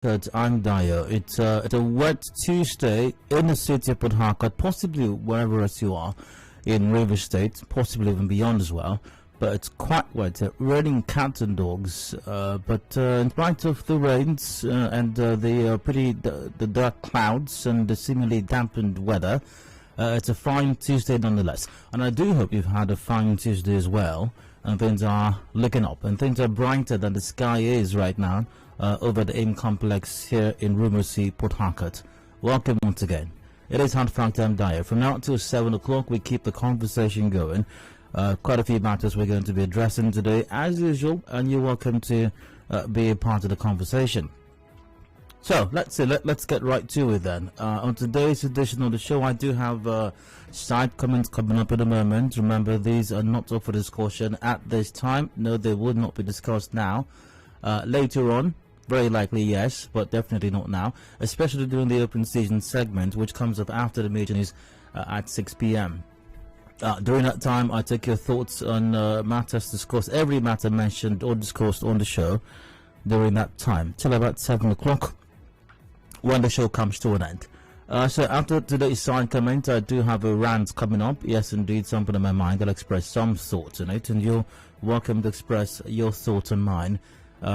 I'm Dio. It's a wet Tuesday in the city of Port Harcourt, possibly wherever else you are in River State, possibly even beyond as well. But it's quite wet, raining cats and dogs. But in spite of the rains and the dark clouds and the seemingly dampened weather, it's a fine Tuesday nonetheless. And I do hope you've had a fine Tuesday as well. And things are looking up, and things are brighter than the sky is right now over the AIM complex here in Rumorcy, Port Harcourt. Welcome once again. It is Hard Fact Time Diary. From now until 7 o'clock, we keep the conversation going. Quite a few matters we're going to be addressing today, as usual, and you're welcome to be a part of the conversation. So let's get right to it then. On today's edition of the show, I do have side comments coming up in a moment. Remember, these are not up for discussion at this time. No, they would not be discussed now. Later on, very likely yes, but definitely not now, especially during the open season segment, which comes up after the major news at 6 p.m. During that time, I take your thoughts on matters discussed, every matter mentioned or discussed on the show during that time, till about 7 o'clock, when the show comes to an end. So after today's side comment, I do have a rant coming up. Yes, indeed, something in my mind. I'll express some thoughts on it, and you're welcome to express your thoughts on mine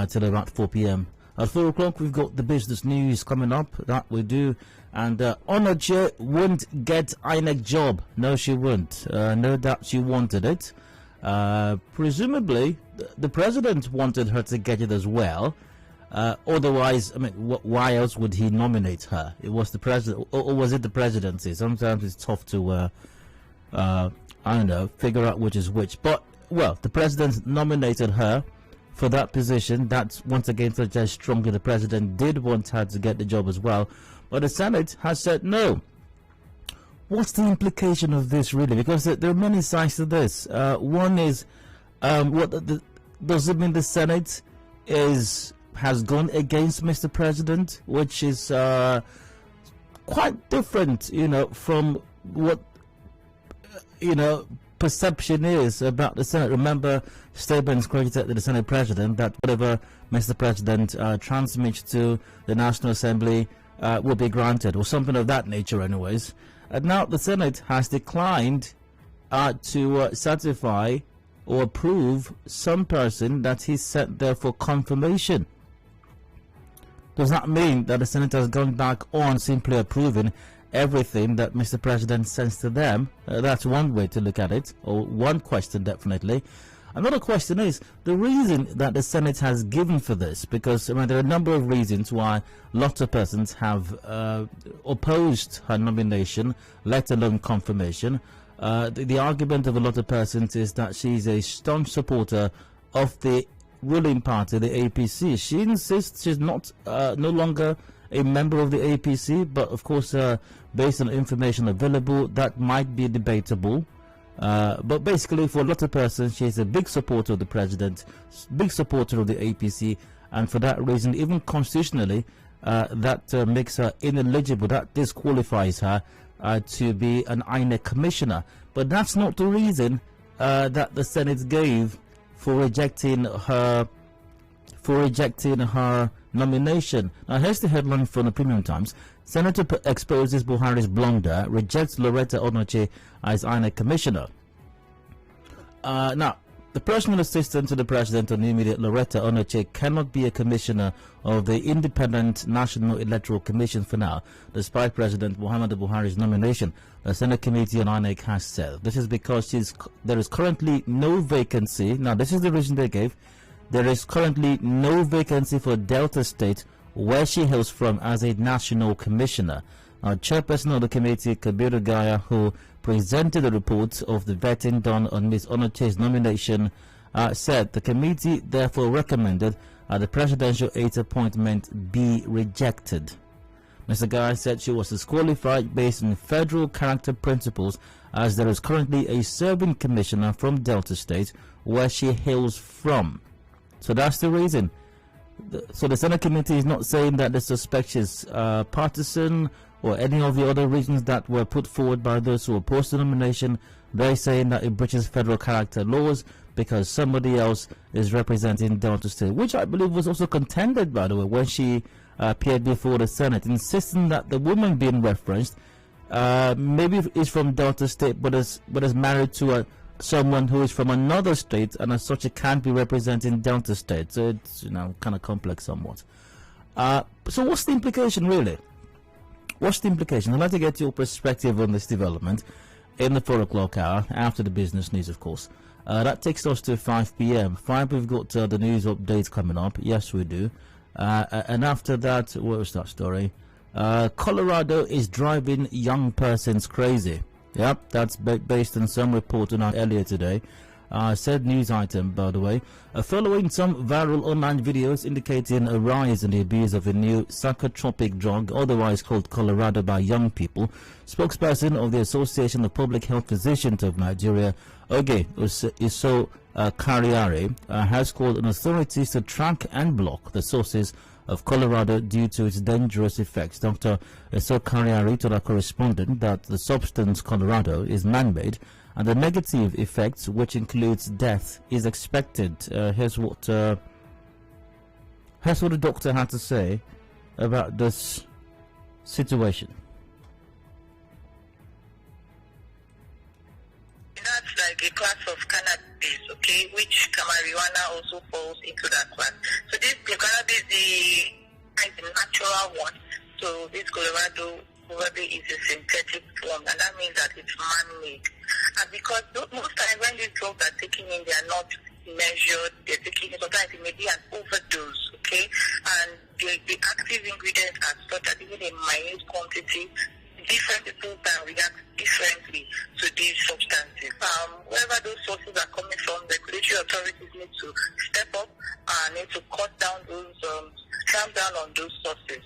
till about 4 p.m. At 4 o'clock, we've got the business news coming up. That we do. And Onoche won't get INEC job. No, she won't. No doubt she wanted it. Presumably, the president wanted her to get it as well. Otherwise, I mean, why else would he nominate her? It was the president, or was it the presidency? Sometimes it's tough to, I don't know, figure out which is which. But, well, the president nominated her for that position. That's once again suggests strongly the president did want her to get the job as well. But the Senate has said no. What's the implication of this, really? Because there are many sides to this. One is, does it mean the Senate has gone against Mr. President, which is quite different, from what, perception is about the Senate. Remember, statements credited to the Senate President that whatever Mr. President transmits to the National Assembly will be granted, or something of that nature anyways. And now the Senate has declined to certify or approve some person that he sent there for confirmation. Does that mean that the Senate has gone back on simply approving everything that Mr. President sends to them? That's one way to look at it, or one question definitely. Another question is the reason that the Senate has given for this, because there are a number of reasons why lots of persons have opposed her nomination, let alone confirmation. The argument of a lot of persons is that she's a staunch supporter of the ruling party, the APC. She insists she's not no longer a member of the APC, but of course, based on information available, that might be debatable. But basically, for a lot of persons, she's a big supporter of the president, big supporter of the APC, and for that reason, even constitutionally, that makes her ineligible, that disqualifies her to be an INEC commissioner. But that's not the reason that the Senate gave for rejecting her nomination. Now here's the headline from the Premium Times. Senator exposes Buhari's blunder, rejects Loretta Onoche as INEC commissioner. Now, the personal assistant to the president on the immediate Loretta Onoche cannot be a commissioner of the Independent National Electoral Commission for now, despite President Muhammadu Buhari's nomination. The Senate Committee on INEC has said this is because there is currently no vacancy. Now, this is the reason they gave. There is currently no vacancy for Delta State, where she hails from, as a national commissioner. Chairperson of the committee, Kabiru Gaya, who presented the report of the vetting done on Ms. Onoche's nomination, said the committee therefore recommended the presidential aide appointment be rejected. Mr. Gaya said she was disqualified based on federal character principles, as there is currently a serving commissioner from Delta State, where she hails from. So that's the reason. So the Senate committee is not saying that the suspect is partisan or any of the other reasons that were put forward by those who opposed the nomination. They're saying that it breaches federal character laws because somebody else is representing Delta State, which I believe was also contended, by the way, when she appeared before the Senate, insisting that the woman being referenced maybe is from Delta State, but is married to someone who is from another state, and as such it can't be representing Delta State. So it's kind of complex somewhat. So what's the implication really? What's the implication? I'd like to get your perspective on this development in the 4 o'clock hour, after the business news, of course. That takes us to 5 p.m. 5, we've got the news updates coming up. Yes, we do. And after that, what was that story? Colorado is driving young persons crazy. Yep, that's based on some report on earlier today. Said news item, by the way. Following some viral online videos indicating a rise in the abuse of a new psychotropic drug, otherwise called Colorado, by young people, spokesperson of the Association of Public Health Physicians of Nigeria, Oge Iso Kariari, has called on authorities to track and block the sources of Colorado due to its dangerous effects. Dr. Iso Kariari told our correspondent that the substance Colorado is man-made, and the negative effects, which includes death, is expected. Here's what the doctor had to say about this situation. That's like a class of cannabis, okay, which marijuana also falls into that class. So this cannabis is the natural one. So this Colorado probably is a synthetic form, and that means that it's man-made. And because most times when these drugs are taken in, they are not measured, they're taking it, sometimes it may be an overdose, okay? And the active ingredients are such that even in minute quantity, different people can react differently to these substances. Wherever those sources are coming from, regulatory authorities need to step up and need to cut down those, clamp down on those sources.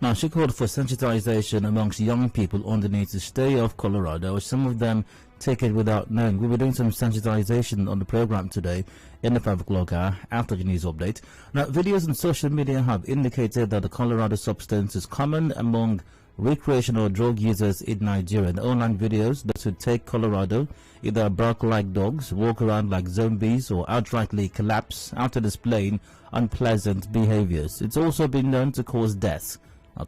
Now, she called for sensitization amongst young people on the need to stay off Colorado, as some of them take it without knowing. We'll be doing some sensitization on the program today in the 5 o'clock hour after the news update. Now, videos on social media have indicated that the Colorado substance is common among recreational drug users in Nigeria. The online videos that would take Colorado either bark like dogs, walk around like zombies, or outrightly collapse after displaying unpleasant behaviors. It's also been known to cause death.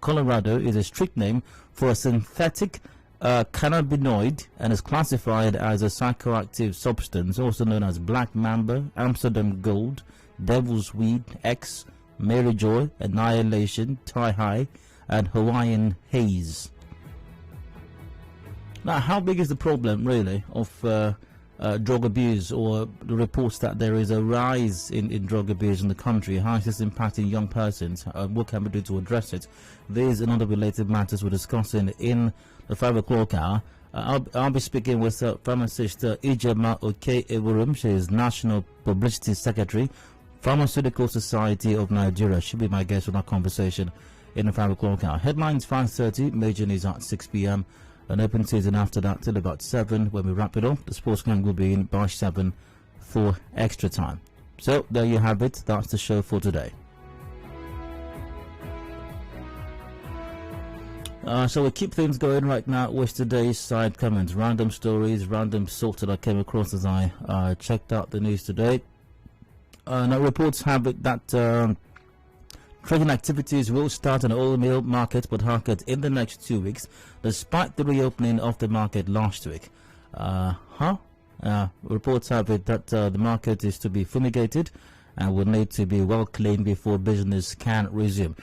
Colorado is a strict name for a synthetic cannabinoid and is classified as a psychoactive substance, also known as Black Mamba, Amsterdam Gold, Devil's Weed, X, Mary Joy, Annihilation, Tie High, and Hawaiian Haze. Now, how big is the problem, really, of drug abuse, or the reports that there is a rise in drug abuse in the country? How is this impacting young persons? What can we do to address it? These and other related matters we're discussing in the 5 o'clock hour. I'll be speaking with pharmacist Ijema Oke-Ewurum. She is National Publicity Secretary, Pharmaceutical Society of Nigeria. She'll be my guest on our conversation in the 5 o'clock hour. Headlines 5:30, major news at 6 p.m. An open season after that till about 7. When we wrap it up, the sports gang will be in by 7 for extra time. So there you have it. That's the show for today. So we'll keep things going right now with today's side comments, random stories, random thoughts that I came across as I checked out the news today. Now reports have it that trading activities will start on oil mill market, but Harcourt in the next 2 weeks, despite the reopening of the market last week. Reports have it that the market is to be fumigated and will need to be well cleaned before business can resume.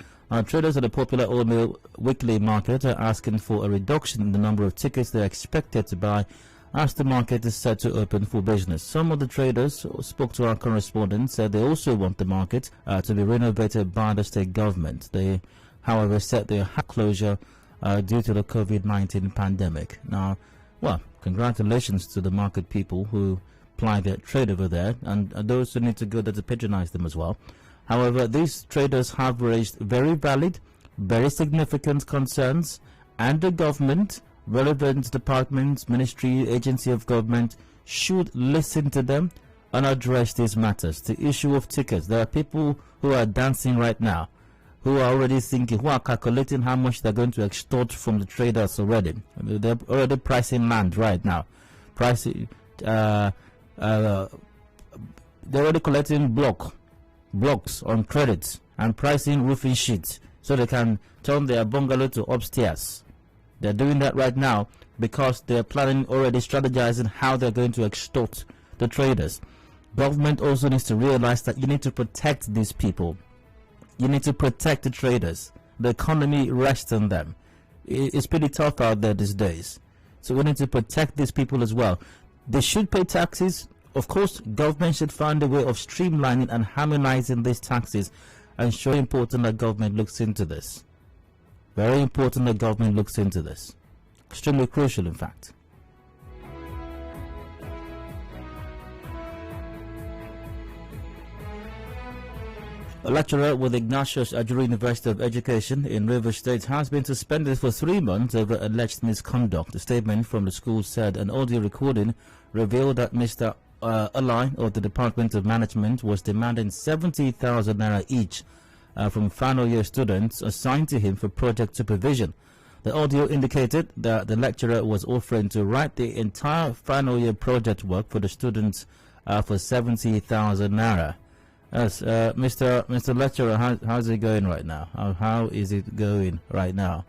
Traders at the popular oil mill weekly market are asking for a reduction in the number of tickets they are expected to buy as the market is set to open for business. Some of the traders who spoke to our correspondent said they also want the market to be renovated by the state government. They, however, said they have closure due to the COVID-19 pandemic. Now, well, congratulations to the market people who ply their trade over there, and those who need to go there to patronize them as well. However, these traders have raised very valid, very significant concerns, and the government, relevant departments, ministry, agency of government should listen to them and address these matters. The issue of tickets, there are people who are dancing right now, who are already thinking, who are calculating how much they're going to extort from the traders already. They're already pricing land right now. They're already collecting blocks on credits and pricing roofing sheets so they can turn their bungalow to upstairs. They're doing that right now because they're planning, already strategizing how they're going to extort the traders. Government also needs to realize that you need to protect these people. You need to protect the traders. The economy rests on them. It's pretty tough out there these days. So we need to protect these people as well. They should pay taxes. Of course, government should find a way of streamlining and harmonizing these taxes. And it's very important that government looks into this. Very important that government looks into this. Extremely crucial, in fact. A lecturer with Ignatius Ajuru University of Education in Rivers State has been suspended for 3 months over alleged misconduct. A statement from the school said an audio recording revealed that Mr. Alai of the Department of Management was demanding 70,000 naira each from final year students assigned to him for project supervision. The audio indicated that the lecturer was offering to write the entire final year project work for the students for 70,000 naira. Yes, Mr. Lecturer, how's it going right now? How is it going right now?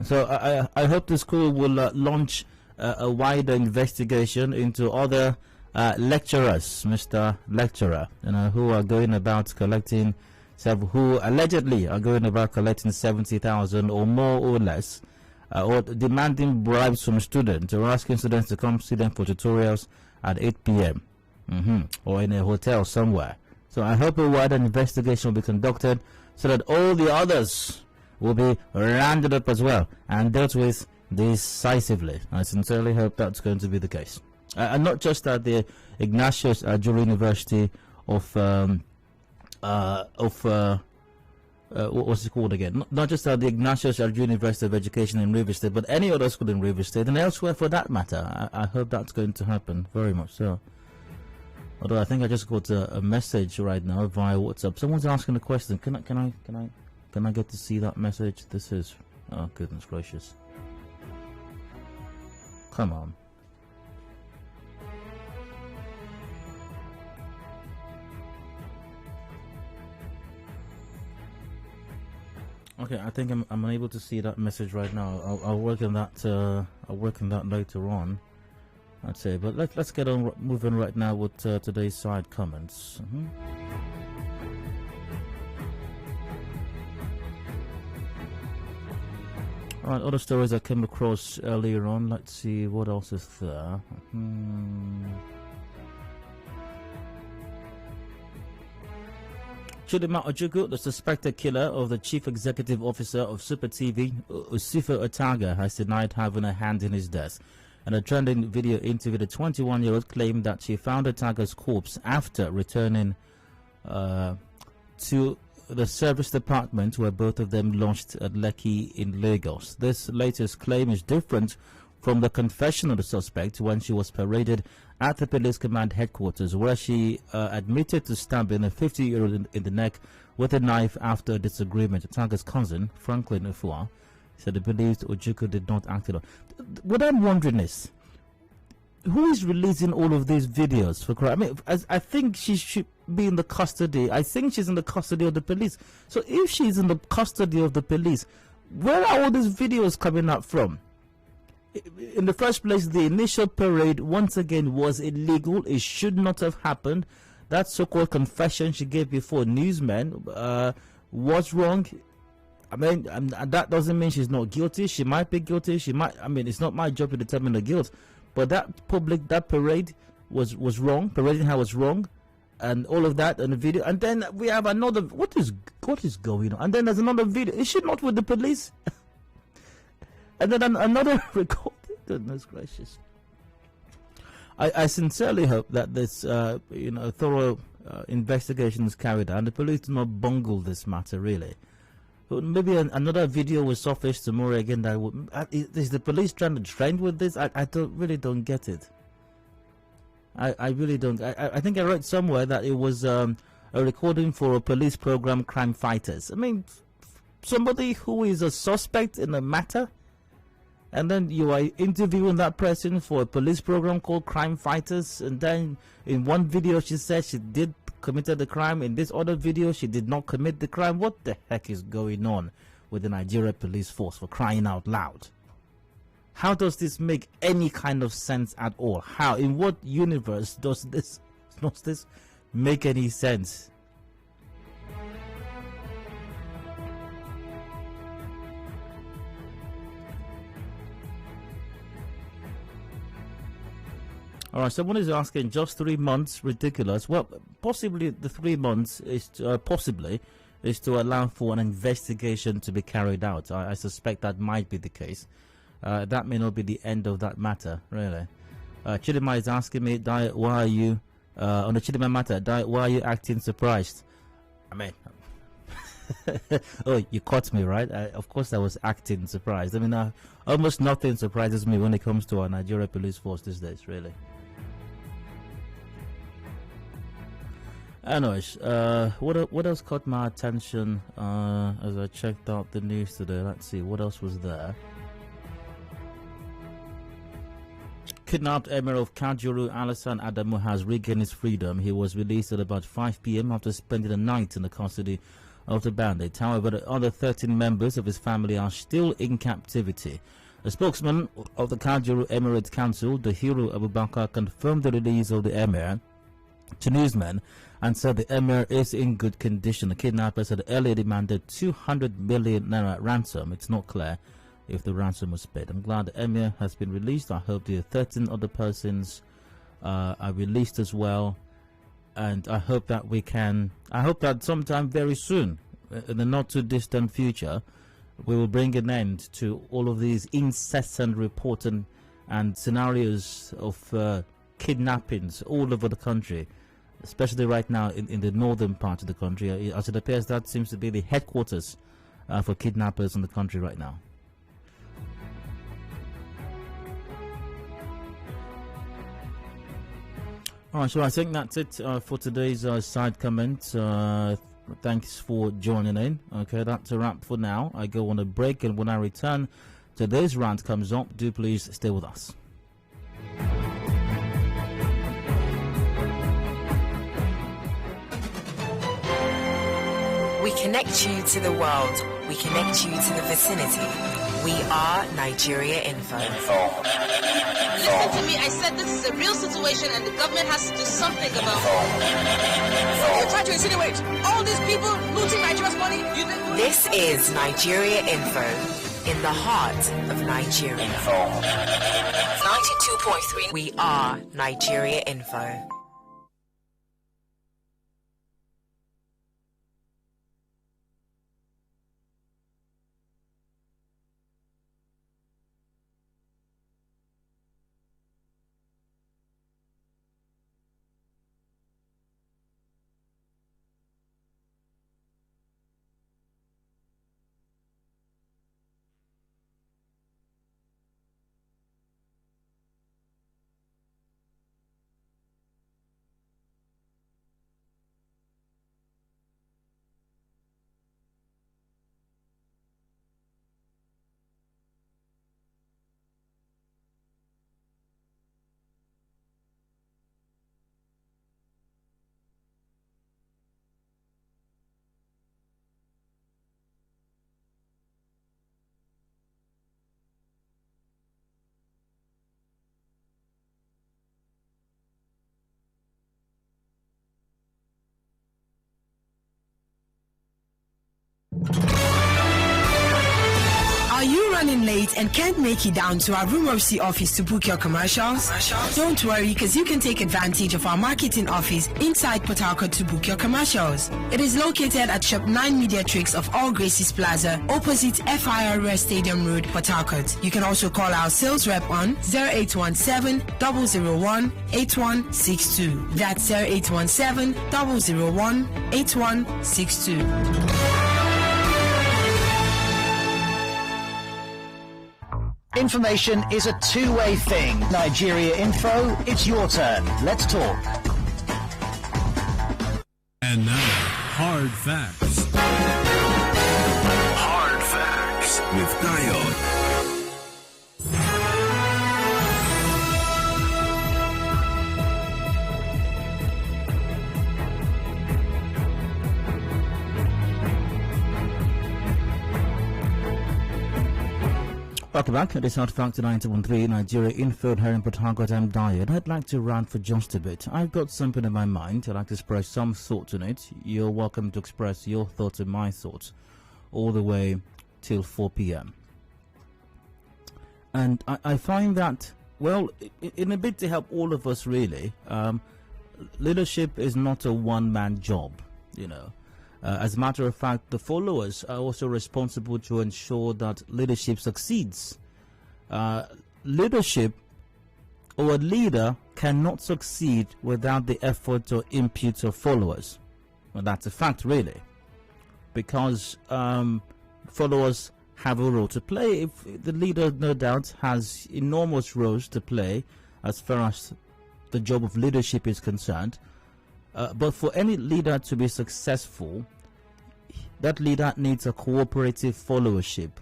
So I hope the school will launch a wider investigation into other lecturers, Mr. Lecturer, who are going about collecting, who allegedly are going about collecting 70,000 or more or less, or demanding bribes from students, or asking students to come see them for tutorials at 8 p.m. Or in a hotel somewhere. So I hope a wider investigation will be conducted so that all the others will be rounded up as well and dealt with decisively. I sincerely hope that's going to be the case. And not just at the Ignatius Ajuru University of what's it called again? Not just at the Ignatius Ajuru University of Education in Rivers State, but any other school in Rivers State and elsewhere for that matter. I hope that's going to happen very much so. Although I think I just got a message right now via WhatsApp. Someone's asking a question. Can I get to see that message? This is, oh goodness gracious. Come on. Okay, I think I'm unable to see that message right now. I'll work on that. I'll work on that later on, I'd say. But let's get on moving right now with today's side comments. Alright, other stories I came across earlier on. Let's see what else is there. Chidima Ojukwu, the suspected killer of the chief executive officer of Super TV, Usifa Otaga, has denied having a hand in his death. In a trending video interview, the 21-year-old claimed that she found Otaga's corpse after returning to the service department where both of them lodged at Lekki in Lagos. This latest claim is different from the confession of the suspect when she was paraded at the police command headquarters, where she admitted to stabbing a 50-year-old in the neck with a knife after a disagreement. Otaga's cousin, Franklin Ifua, said he believed Ojukwu did not act alone. What I'm wondering is, who is releasing all of these videos for crime? I mean, I think she should be in the custody. I think she's in the custody of the police. So if she's in the custody of the police, where are all these videos coming out from? In the first place, the initial parade once again was illegal. It should not have happened. That so-called confession she gave before newsmen was wrong. I mean, that doesn't mean she's not guilty. She might be guilty. She might. I mean, it's not my job to determine the guilt. But that parade was wrong. Parading her was wrong, and all of that on the video. And then we have another. What is going on? And then there's another video. Is she not with the police? And then another recording. Goodness gracious! I sincerely hope that this thorough investigation is carried out, and the police do not bungle this matter really. But maybe another video will surface tomorrow again. That would, is the police trying to trend with this? I really don't get it. I really don't. I think I read somewhere that it was a recording for a police program, Crime Fighters. I mean, somebody who is a suspect in a matter, and then you are interviewing that person for a police program called Crime Fighters, and then in one video she said she did committed the crime. In this other video, she did not commit the crime. What the heck is going on with the Nigeria police force, for crying out loud? How does this make any kind of sense at all? How, in what universe does this make any sense? All right, someone is asking, just 3 months, ridiculous. Well, possibly the 3 months is to allow for an investigation to be carried out. I suspect that might be the case. That may not be the end of that matter, really. Chidima is asking me, Diet, why are you, on the Chidima matter, Diet, why are you acting surprised? I mean, oh, you caught me, right? Of course I was acting surprised. I mean, almost nothing surprises me when it comes to our Nigeria police force these days, really. Anyways, what else caught my attention as I checked out the news today? Let's see, what else was there? Kidnapped Emir of Kajuru, Alassane Adamu, has regained his freedom. He was released at about 5 p.m. after spending the night in the custody of the bandits. However, the other 13 members of his family are still in captivity. A spokesman of the Kajuru Emirate Council, Dahiru Abubakar, confirmed the release of the Emir to newsmen and said the Emir is in good condition. The kidnappers had earlier demanded 200 million naira ransom. It's not clear if the ransom was paid. I'm glad the Emir has been released. I hope the 13 other persons are released as well. And I hope that sometime very soon, in the not too distant future, we will bring an end to all of these incessant reporting and scenarios of kidnappings all over the country, especially right now in the northern part of the country. As it appears, that seems to be the headquarters for kidnappers in the country right now. Alright, so I think that's it for today's side comments. Thanks for joining in. Okay, that's a wrap for now. I go on a break, and when I return, today's rant comes up. Do please stay with us. We connect you to the world. We connect you to the vicinity. We are Nigeria Info. Listen to me, I said this is a real situation and the government has to do something about it. You're trying to insinuate all these people looting Nigeria's money? This is Nigeria Info, in the heart of Nigeria. 92.3. We are Nigeria Info. Are you running late and can't make it down to our Room OC office to book your commercials? Don't worry, because you can take advantage of our marketing office inside Port Harcourt to book your commercials. It is located at Shop 9 Mediatrix of All Graces Plaza, opposite FIRS Stadium Road, Port Harcourt. You can also call our sales rep on 0817 001 8162. That's 0817 001 8162. Information is a two-way thing. Nigeria Info, it's your turn. Let's talk. And now, Hard Facts. Hard Facts with Dayo. Welcome back. It is Hard Factor 913 Nigeria Info here in Port Harcourt. I'm Diane. I'd like to rant for just a bit. I've got something in my mind. I'd like to express some thoughts on it. You're welcome to express your thoughts and my thoughts all the way till 4 p.m. And I find that, well, in a bit to help all of us really, leadership is not a one-man job, you know. As a matter of fact, the followers are also responsible to ensure that leadership succeeds. Leadership or a leader cannot succeed without the effort or input of followers. Well, that's a fact, really, because followers have a role to play. If the leader, no doubt, has enormous roles to play as far as the job of leadership is concerned. But for any leader to be successful, that leader needs a cooperative followership,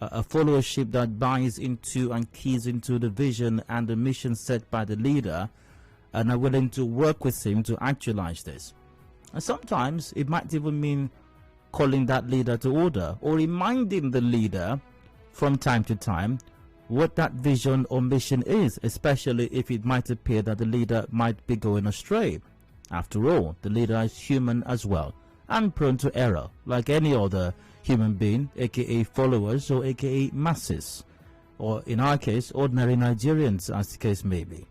a followership that buys into and keys into the vision and the mission set by the leader and are willing to work with him to actualize this. And sometimes it might even mean calling that leader to order or reminding the leader from time to time what that vision or mission is, especially if it might appear that the leader might be going astray. After all, the leader is human as well and prone to error, like any other human being, aka followers or aka masses, or in our case, ordinary Nigerians, as the case may be.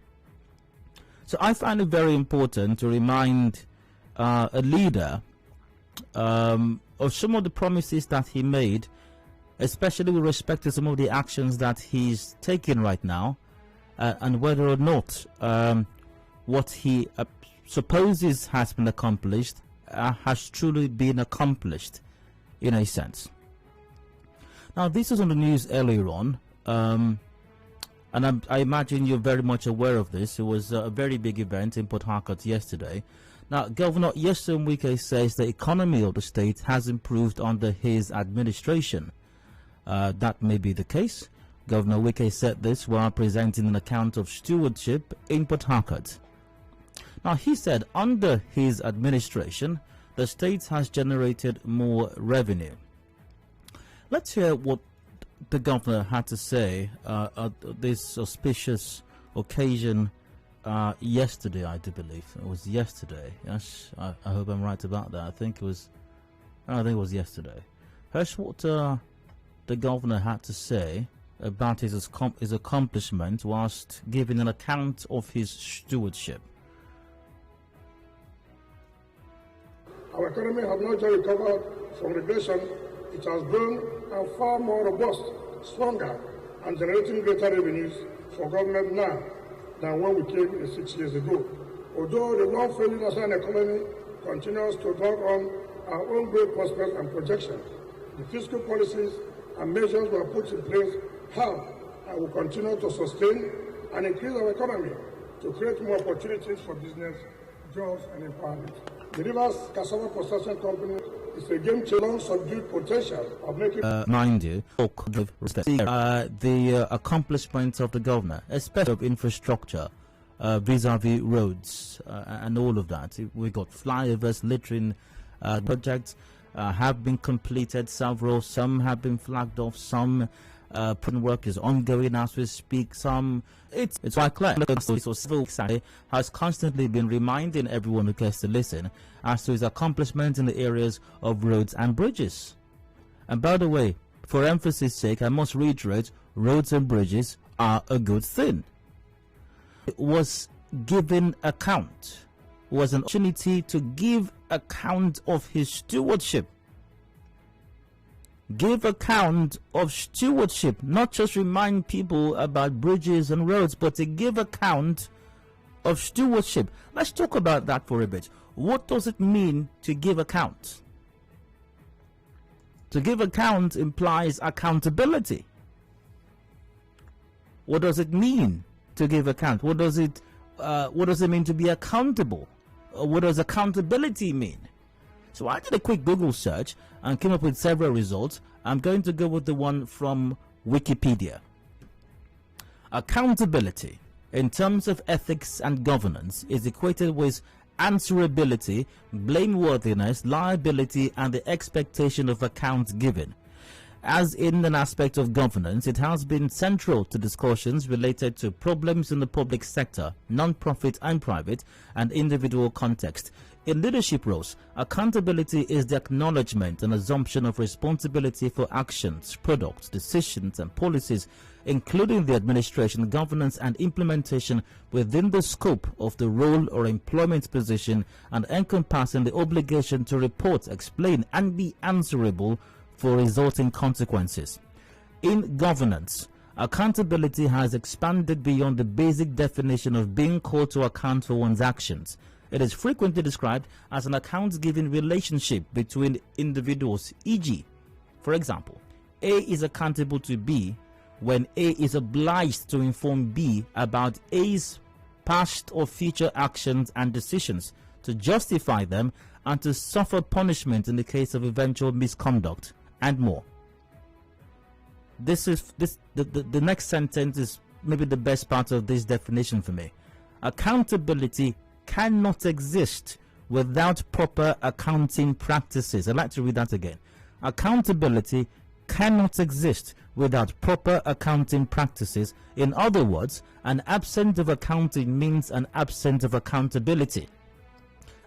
So I find it very important to remind a leader of some of the promises that he made, especially with respect to some of the actions that he's taking right now, and whether or not what he supposes has been accomplished has truly been accomplished in a sense. Now, this was on the news earlier on, and I imagine you're very much aware of this. It was a very big event in Port Harcourt yesterday. Now, Governor Wike says the economy of the state has improved under his administration. That may be the case. Governor Wike said this while presenting an account of stewardship in Port Harcourt. Now, he said under his administration, the state has generated more revenue. Let's hear what the governor had to say at this auspicious occasion yesterday, I do believe. It was yesterday. Yes, I hope I'm right about that. I think it was yesterday. Here's what the governor had to say about his accomplishment whilst giving an account of his stewardship. Our economy has not just recovered from recession, it has grown and far more robust, stronger, and generating greater revenues for government now than when we came 6 years ago. Although the long-failing national economy continues to draw on our own growth prospects and projections, the fiscal policies and measures we have put in place have and will continue to sustain and increase our economy to create more opportunities for business, jobs, and empowerment. The Rivers Cassava Processing Company is a game-changer, subdued potential of making... mind you, the accomplishments of the governor, especially of infrastructure, vis-a-vis roads and all of that. We got flyovers, littering projects have been completed, several. Some have been flagged off, some work is ongoing as we speak. Some it's quite clear. Has constantly been reminding everyone who cares to listen as to his accomplishments in the areas of roads and bridges. And by the way, for emphasis sake, I must reiterate, roads and bridges are a good thing. It was giving account, was an opportunity to give account of his stewardship. Give account of stewardship, not just remind people about bridges and roads, but to give account of stewardship. Let's talk about that for a bit. What does it mean to give account? To give account implies accountability. What does it mean to give account? What does it mean to be accountable? What does accountability mean? So I did a quick Google search and came up with several results. I'm going to go with the one from Wikipedia. Accountability, in terms of ethics and governance, is equated with answerability, blameworthiness, liability, and the expectation of account giving. As in an aspect of governance, it has been central to discussions related to problems in the public sector, non-profit and private, and individual context. In leadership roles, accountability is the acknowledgement and assumption of responsibility for actions, products, decisions, and policies, including the administration, governance, and implementation within the scope of the role or employment position, and encompassing the obligation to report, explain, and be answerable for resulting consequences. In governance, accountability has expanded beyond the basic definition of being called to account for one's actions. It is frequently described as an account-giving relationship between individuals, e.g., for example, A is accountable to B when A is obliged to inform B about A's past or future actions and decisions, to justify them, and to suffer punishment in the case of eventual misconduct, and more. The next sentence is maybe the best part of this definition for me. Accountability cannot exist without proper accounting practices. I'd like to read that again. Accountability cannot exist without proper accounting practices. In other words, an absence of accounting means an absence of accountability.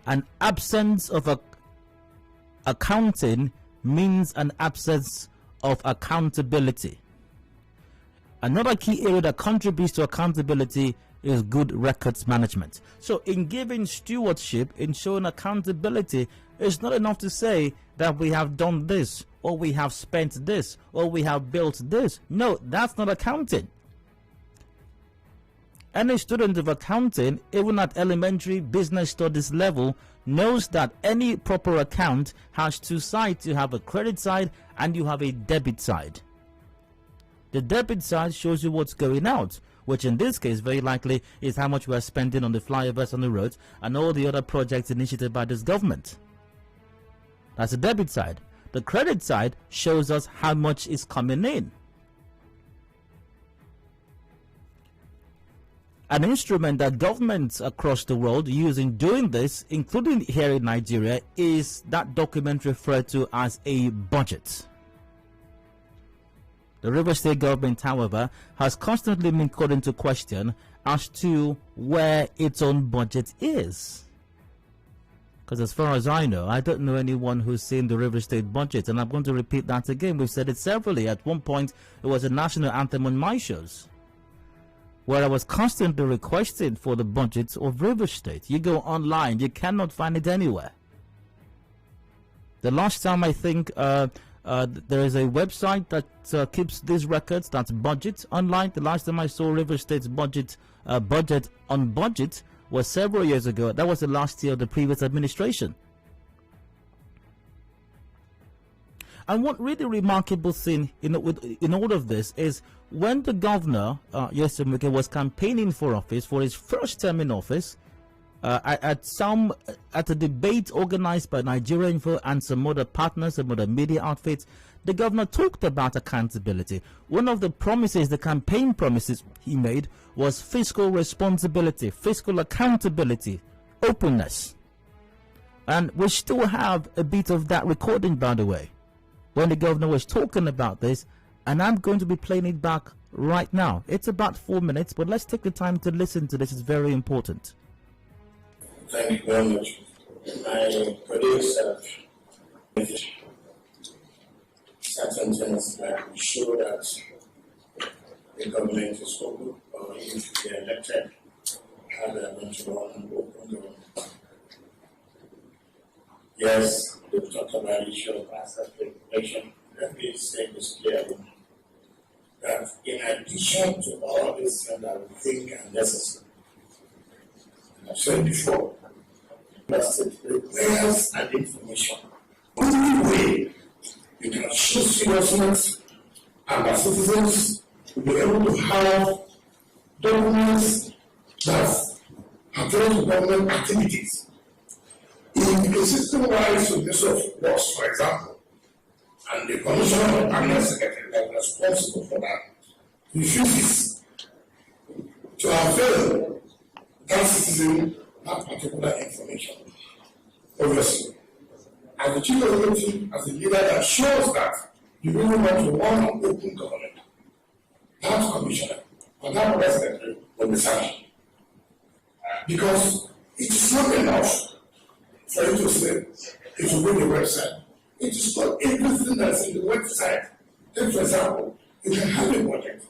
An absence of accounting means an absence of accountability. Another key area that contributes to accountability is good records management. So in giving stewardship, in showing accountability, it's not enough to say that we have done this, or we have spent this, or we have built this. No, that's not accounting. Any student of accounting, even at elementary business studies level, knows that any proper account has two sides. You have a credit side and you have a debit side. The debit side shows you what's going out, which in this case very likely is how much we are spending on the flyovers on the roads and all the other projects initiated by this government. That's the debit side. The credit side shows us how much is coming in. An instrument that governments across the world use in doing this, including here in Nigeria, is that document referred to as a budget. The Rivers State government, however, has constantly been called into question as to where its own budget is. Because as far as I know, I don't know anyone who's seen the Rivers State budget, and I'm going to repeat that again. We've said it severally. At one point, it was a national anthem on my shows, where I was constantly requesting for the budget of Rivers State. You go online, you cannot find it anywhere. The last time I think there is a website that keeps these records, that's Budget Online. The last time I saw Rivers State's budget on budget was several years ago. That was the last year of the previous administration. And one really remarkable thing in all of this is when the governor, Yesterday, was campaigning for office, for his first term in office, at a debate organized by Nigeria Info and some other partners, some other media outfits, the governor talked about accountability. One of the promises, the campaign promises he made, was fiscal responsibility, fiscal accountability, openness. And we still have a bit of that recording, by the way, when the governor was talking about this, and I'm going to be playing it back right now. It's about 4 minutes, but let's take the time to listen to this. It's very important. Thank you very much. My colleagues have certain things that show that the government is for good, or if they are elected, how they are going to run and government. Yes, we've talked about the issue of asset regulation. Let me say this clearly, that in addition to all these things that we think are necessary, I've said before, that requires an information. Only way you can show seriousness and our citizens will be able to have documents that pertain to government activities. In a system-wide submission of works, for example, and the Commissioner or Permanent Secretary that is responsible for that refuses to avail that citizen that particular information. Obviously, as the chief executive, as a leader that shows that You really want to one open government. That commissioner or that president will be sanctioned. Because it is not enough for you to say it will be the website. It is not everything that's in the website. Take, for example, you can have a project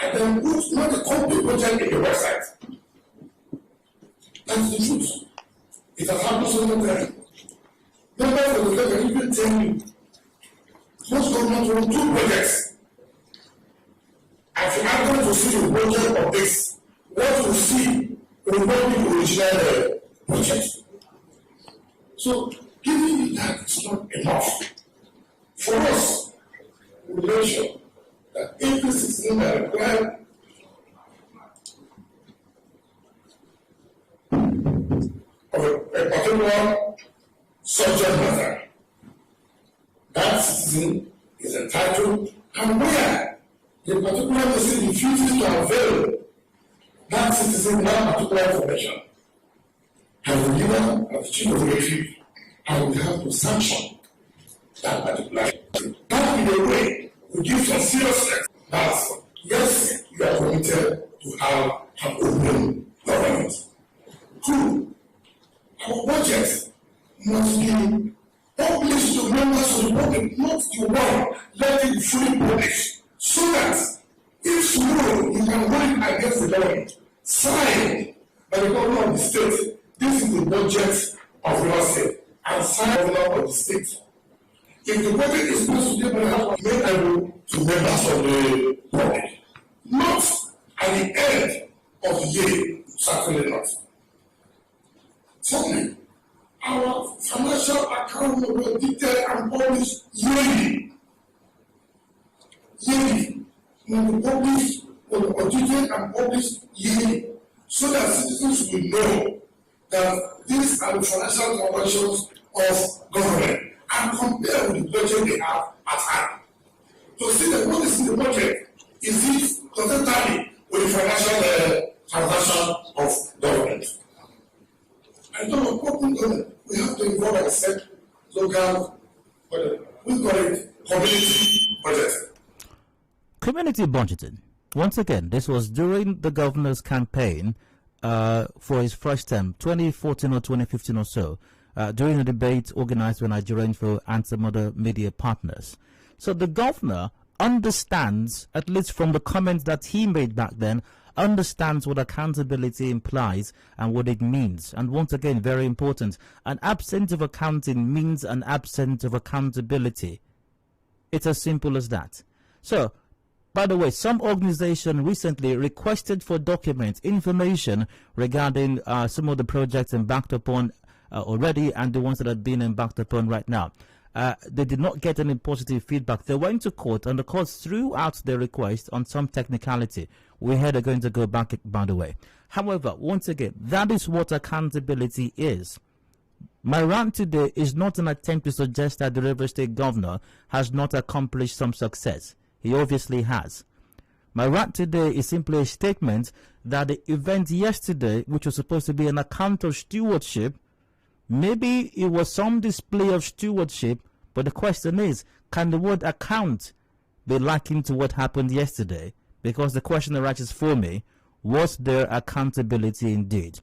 and then put not a complete project in the website. That's the truth. It has happened so many times. Members of the government can even tell you most governments run 2 projects. If you ask them to see the project of this, what you see will not be the original project. So, giving you that is not enough. For us, we make sure that every citizen that requires of a particular subject matter, that citizen is entitled, and where the particular person refuses to avail that citizen that particular information, as the leader of the chief of the refuge, I will have to sanction that particular. That in a way will give some seriousness that yes, you are committed to have an open government. 2, our budget must be published to members of the public, not the one let it be fully published, so that if tomorrow you can hold it against the government, signed by the governor of the state, this is the budget of your state, and signed by the governor of the state. If the budget is supposed to be made available to members of the public, not at the end of the year, certainly not. Secondly, our financial account will be detailed and published yearly. Yearly. Will be published, will be audited and published yearly, so that citizens will know that these are the financial transactions of government and compare with the budget they have at hand. To see that what is in the budget, is it constantly with the financial transaction of government. I don't know, open government, we have to involve ourselves, local, we call it community budget. Community budgeting. Once again, this was during the governor's campaign for his first term, 2014 or 2015 or so, during a debate organized by Nigerian Info and some other media partners. So the governor understands, at least from the comments that he made back then, understands what accountability implies and what it means. And once again, very important, an absence of accounting means an absence of accountability. It's as simple as that. So, by the way, some organization recently requested for documents, information regarding some of the projects embarked upon already and the ones that have been embarked upon right now. They did not get any positive feedback. They went to court, and the court threw out their request on some technicality. We heard they're going to go back, by the way. However, once again, that is what accountability is. My rant today is not an attempt to suggest that the River State governor has not accomplished some success. He obviously has. My rant today is simply a statement that the event yesterday, which was supposed to be an account of stewardship, maybe it was some display of stewardship, but the question is, can the word account be likened to what happened yesterday? Because the question arises for me, was there accountability indeed?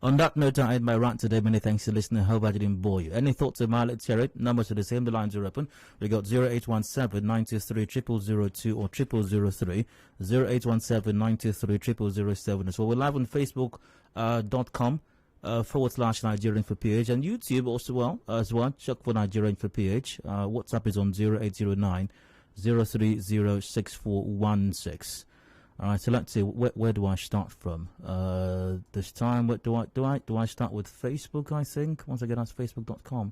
On that note, I end my rant today. Many thanks for listening. I hope I didn't bore you. Any thoughts of mine? Let's hear it. Numbers are the same. The lines are open. We got 0817-923-0002 or 0003. 0817-923-0007 as well. We're live on Facebook.com /Nigerian for PH and YouTube also as well. Check for Nigerian for PH. WhatsApp is on 0809 0306416. All right, so let's see. Where do I start from? This time, what do I start with? Facebook, I think. Once again, that's facebook.com.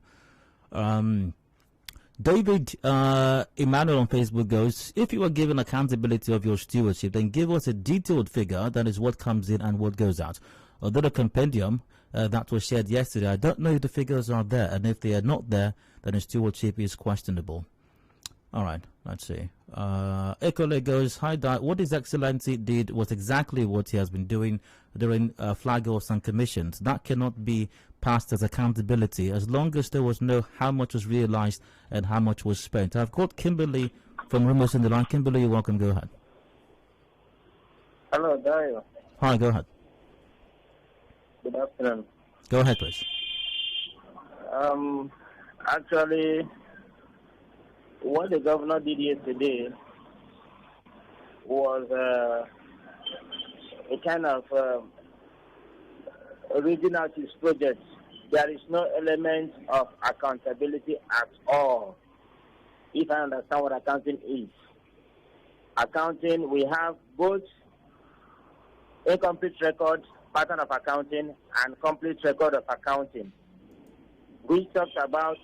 David Emmanuel on Facebook goes, if you are given accountability of your stewardship, then give us a detailed figure. That is what comes in and what goes out. Although the compendium that was shared yesterday, I don't know if the figures are there, and if they are not there, then the stewardship is questionable. All right, let's see. Ekole goes, hi, what His Excellency did was exactly what he has been doing during flag offs and commissions. That cannot be passed as accountability as long as there was no how much was realized and how much was spent. I've got Kimberly from Rumors in the line. Kimberly, you're welcome. Go ahead. Hello, Dayo. Hi, go ahead. Good afternoon. Go ahead, please. Actually, what the governor did yesterday was a kind of reading out his project. There is no element of accountability at all, if I understand what accounting is. Accounting, we have both incomplete record, pattern of accounting, and complete record of accounting. We talked about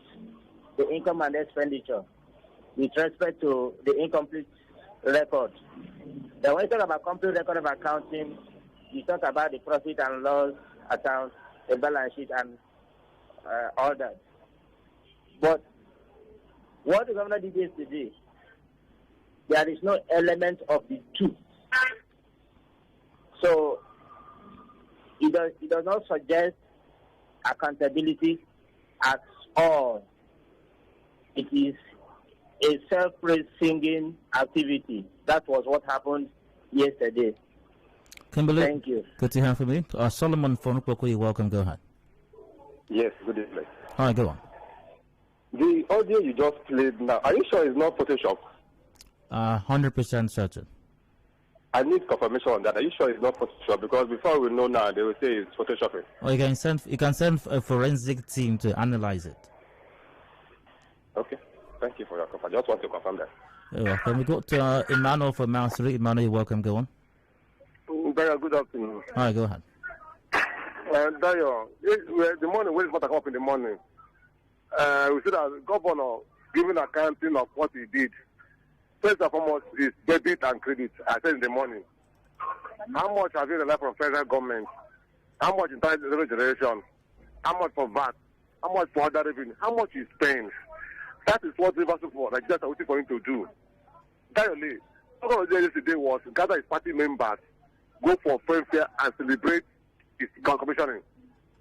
the income and expenditure with respect to the incomplete record. Then when you talk about complete record of accounting, you talk about the profit and loss account, the balance sheet, and all that. But what the governor did yesterday, there is no element of the two. So it does not suggest accountability at all. It is a self-praise singing activity. That was what happened yesterday. Kimberly, thank you. Good to hear from you. Solomon from Rupoko, you're welcome. Go ahead. Yes, good evening. Hi, go on. The audio you just played now, are you sure it's not Photoshop? 100% certain. I need confirmation on that. Are you sure it's not Photoshop? Because before we know now, they will say it's Photoshopping. Or you can send a forensic team to analyze it. Okay. Thank you for your confirmation. I just want to confirm that. You're welcome. We got Emmanuel from Mount 3. Emmanuel, you're welcome. Go on. Dayo, good afternoon. All right, go ahead. Dayo, the morning, when it's not come up in the morning, we see that the governor giving accounting of what he did. First and foremost is debit and credit. I said in the morning. How much have you relied from federal government? How much in revenue generation? How much for VAT? How much for other revenue? How much you spend? That is what Rivers for. Like that's what for him to do. Dayo, what I did yesterday was gather his party members, go for friend fair and celebrate his commissioning.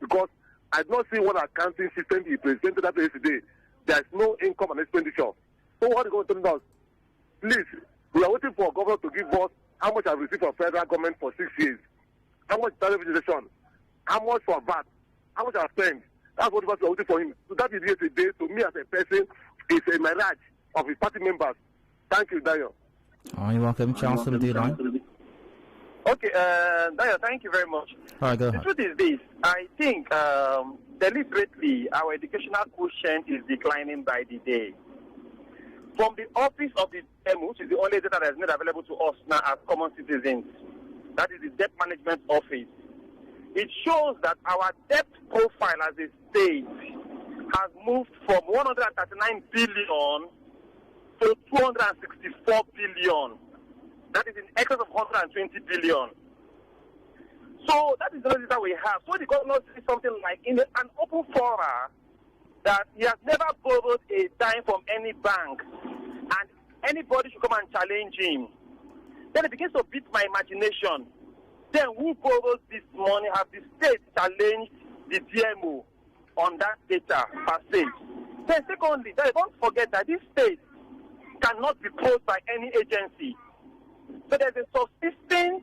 Because I do not see what accounting system he presented that yesterday. There is no income and expenditure. So what are you going to tell us? Please, we are waiting for government to give us how much I've received from federal government for 6 years. How much television? How much for VAT? How much I've spent? That's what we are waiting for him. So that is yesterday, to me as a person, is a mirage of his party members. Thank you, Dayo. Oh, you're welcome. Charles from the line. Okay, Dayo, thank you very much. All right, go ahead. The truth is this. I think deliberately our educational quotient is declining by the day. From the office of the DM, which is the only data that is made available to us now as common citizens, that is the debt management office, it shows that our debt profile as a state has moved from 139 billion to 264 billion. That is in excess of 120 billion. So that is the data we have. So the governor says something like in an open forum that he has never borrowed a dime from any bank and anybody should come and challenge him. Then it begins to beat my imagination. Then who borrowed this money? Have the state challenged the DMO on that data per se? Then secondly, don't forget that this state cannot be closed by any agency. So there's a subsisting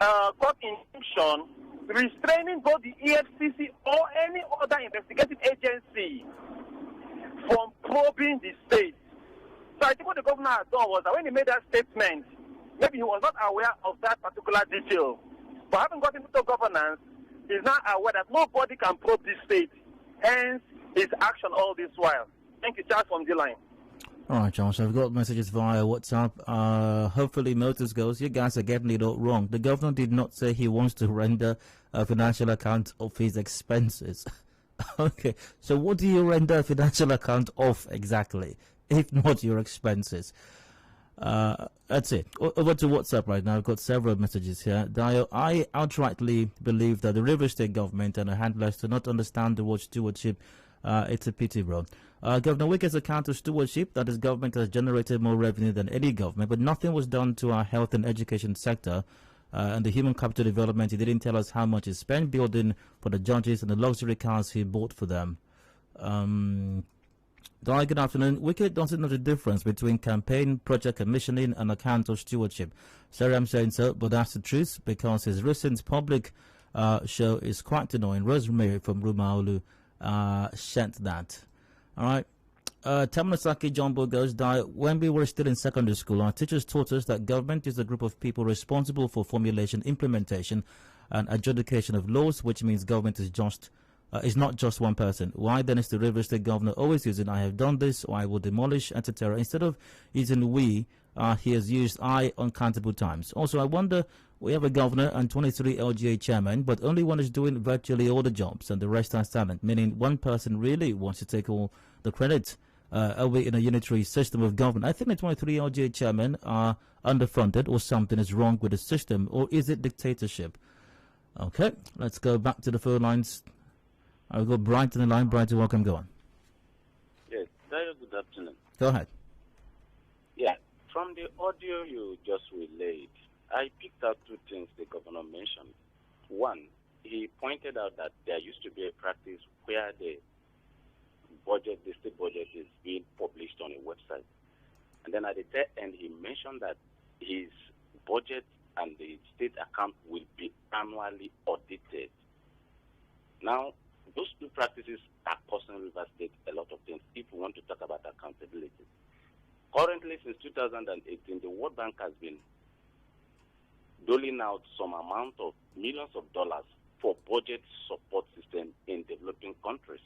court injunction restraining both the EFCC or any other investigative agency from probing the state. So I think what the governor has done was that when he made that statement, maybe he was not aware of that particular detail. But having got into governance, he's now aware that nobody can probe this state. Hence, his action all this while. Thank you, Charles from the line. All right, Charles. I've got messages via WhatsApp. Hopefully, Motors goes, you guys are getting it all wrong. The governor did not say he wants to render a financial account of his expenses. Okay, so what do you render a financial account of exactly, if not your expenses? That's it. Over to WhatsApp right now. I've got several messages here. Dayo, I outrightly believe that the River State government and the handlers do not understand the word stewardship It's a pity, bro. Governor Wike's account of stewardship, that his government has generated more revenue than any government, but nothing was done to our health and education sector. And the human capital development, he didn't tell us how much he spent building for the judges and the luxury cars he bought for them. Good afternoon. Wike doesn't know the difference between campaign, project commissioning, and account of stewardship. Sorry, I'm saying so, but that's the truth, because his recent public show is quite annoying. Rosemary from Rumaulu sent that. All right. Tamanasaki Jumbo goes, when we were still in secondary school, our teachers taught us that government is a group of people responsible for formulation, implementation, and adjudication of laws, which means government is not just one person. Why then is the River State governor always using "I have done this" or "I will demolish," etc.? Instead of using "we," he has used "I" uncountable times. Also, I wonder, we have a governor and 23 LGA chairmen, but only one is doing virtually all the jobs and the rest are silent, meaning one person really wants to take all the credit. Are we in a unitary system of government? I think the 23 LGA chairmen are underfunded, or something is wrong with the system, or is it dictatorship? Okay, let's go back to the phone lines. I'll go Brighton in the line. Brighton, welcome, go on. Yes, good afternoon. Go ahead. Yeah, from the audio you just relayed, I picked out two things the governor mentioned. One, he pointed out that there used to be a practice where the state budget is being published on a website. And then at the tail end, he mentioned that his budget and the state account will be annually audited. Now, those two practices are costing River State a lot of things if we want to talk about accountability. Currently, since 2018, the World Bank has been doling out some amount of millions of dollars for budget support system in developing countries.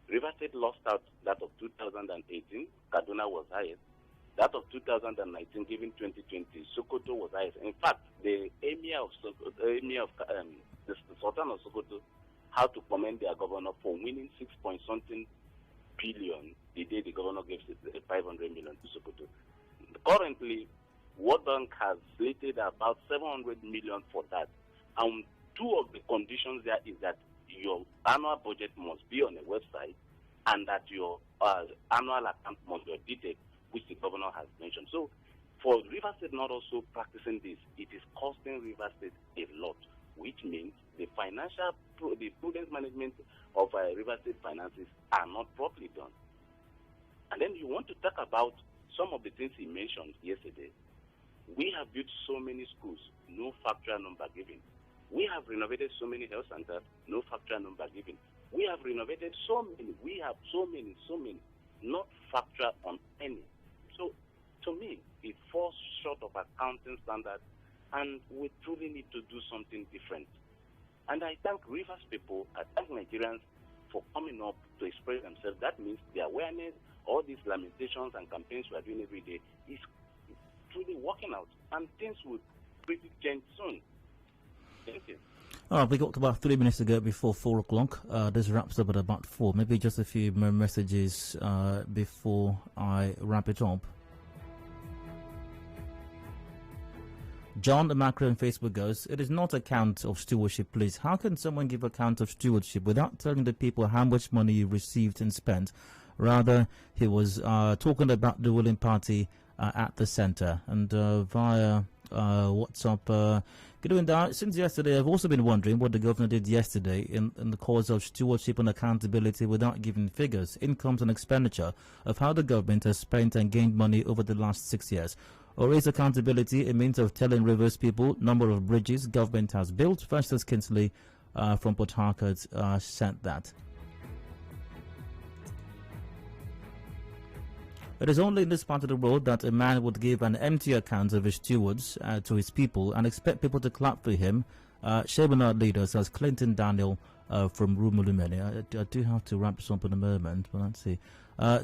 River State lost out that of 2018, Kaduna was highest. That of 2019, given 2020, Sokoto was highest. In fact, the Emir of the Sultan of Sokoto had to commend their governor for winning 6-point-something billion the day the governor gave 500 million to Sokoto. Currently, World Bank has slated about 700 million for that. And two of the conditions there is that your annual budget must be on a website and that your annual account must be audited, which the governor has mentioned. So for River State not also practicing this, it is costing River State a lot, which means the prudence management of River State finances are not properly done. And then you want to talk about some of the things he mentioned yesterday. We have built so many schools, no factual number given. We have renovated so many health centers, no factual number given. We have renovated so many, not factual on any. So, to me, it falls short of accounting standards, and we truly need to do something different. And I thank Rivers people, I thank Nigerians for coming up to express themselves. That means the awareness, all these lamentations and campaigns we are doing every day is truly working out, and things will pretty change soon. Thank you. We got about 3 minutes to go before 4 o'clock. This wraps up at about 4. Maybe just a few more messages before I wrap it up. John the Macro on Facebook goes, it is not account of stewardship, please. How can someone give account of stewardship without telling the people how much money you received and spent? Rather, he was talking about the ruling party at the center. And via WhatsApp, good evening, since yesterday, I've also been wondering what the governor did yesterday in the cause of stewardship and accountability without giving figures, incomes and expenditure of how the government has spent and gained money over the last 6 years. Or is accountability a means of telling Rivers people number of bridges government has built? Festus Kinsley from Port Harcourt sent that. It is only in this part of the world that a man would give an empty account of his stewards to his people and expect people to clap for him. Shame our leaders, as Clinton Daniel from Rumulumeni. I do have to wrap this up in a moment, but let's see.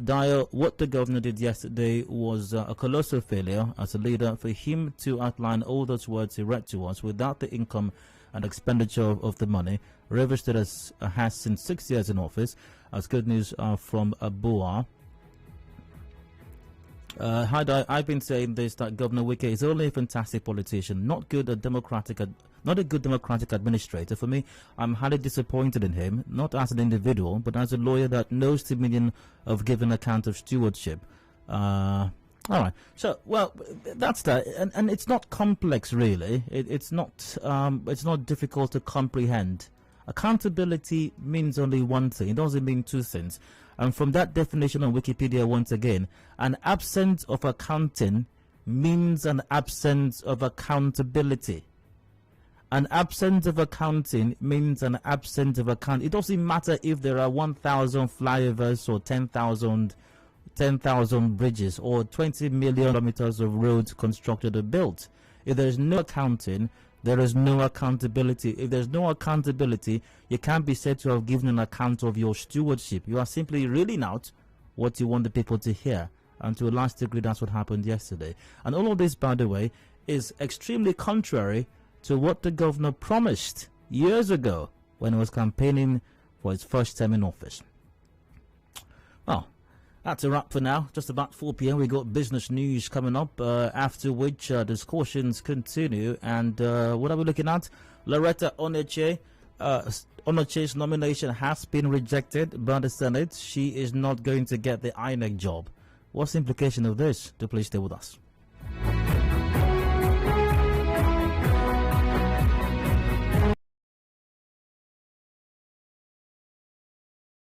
Dio, what the governor did yesterday was a colossal failure as a leader. For him to outline all those words he read to us without the income and expenditure of the money. Rivers State has since 6 years in office. As good news from Abua. Hi, I've been saying this, that Governor Wike is only a fantastic politician, not good at not a good democratic administrator. For me, I'm highly disappointed in him, not as an individual, but as a lawyer that knows the meaning of giving account of stewardship. All right. So, well, that's that, and it's not complex, really. It's not difficult to comprehend. Accountability means only one thing. It doesn't mean two things. And from that definition on Wikipedia, once again, an absence of accounting means an absence of accountability. An absence of accounting means an absence of account. It doesn't matter if there are 1,000 flyovers or 10,000 bridges or 20 million kilometers of roads constructed or built. If there is no accounting, there is no accountability. If there's no accountability, you can't be said to have given an account of your stewardship. You are simply reeling out what you want the people to hear. And to a large degree, that's what happened yesterday. And all of this, by the way, is extremely contrary to what the governor promised years ago when he was campaigning for his first term in office. Well, that's a wrap for now. Just about 4 p.m. we got business news coming up, after which discussions continue. And what are we looking at? Loretta Onoche's nomination has been rejected by the Senate. She is not going to get the INEC job. What's the implication of this? Do please stay with us.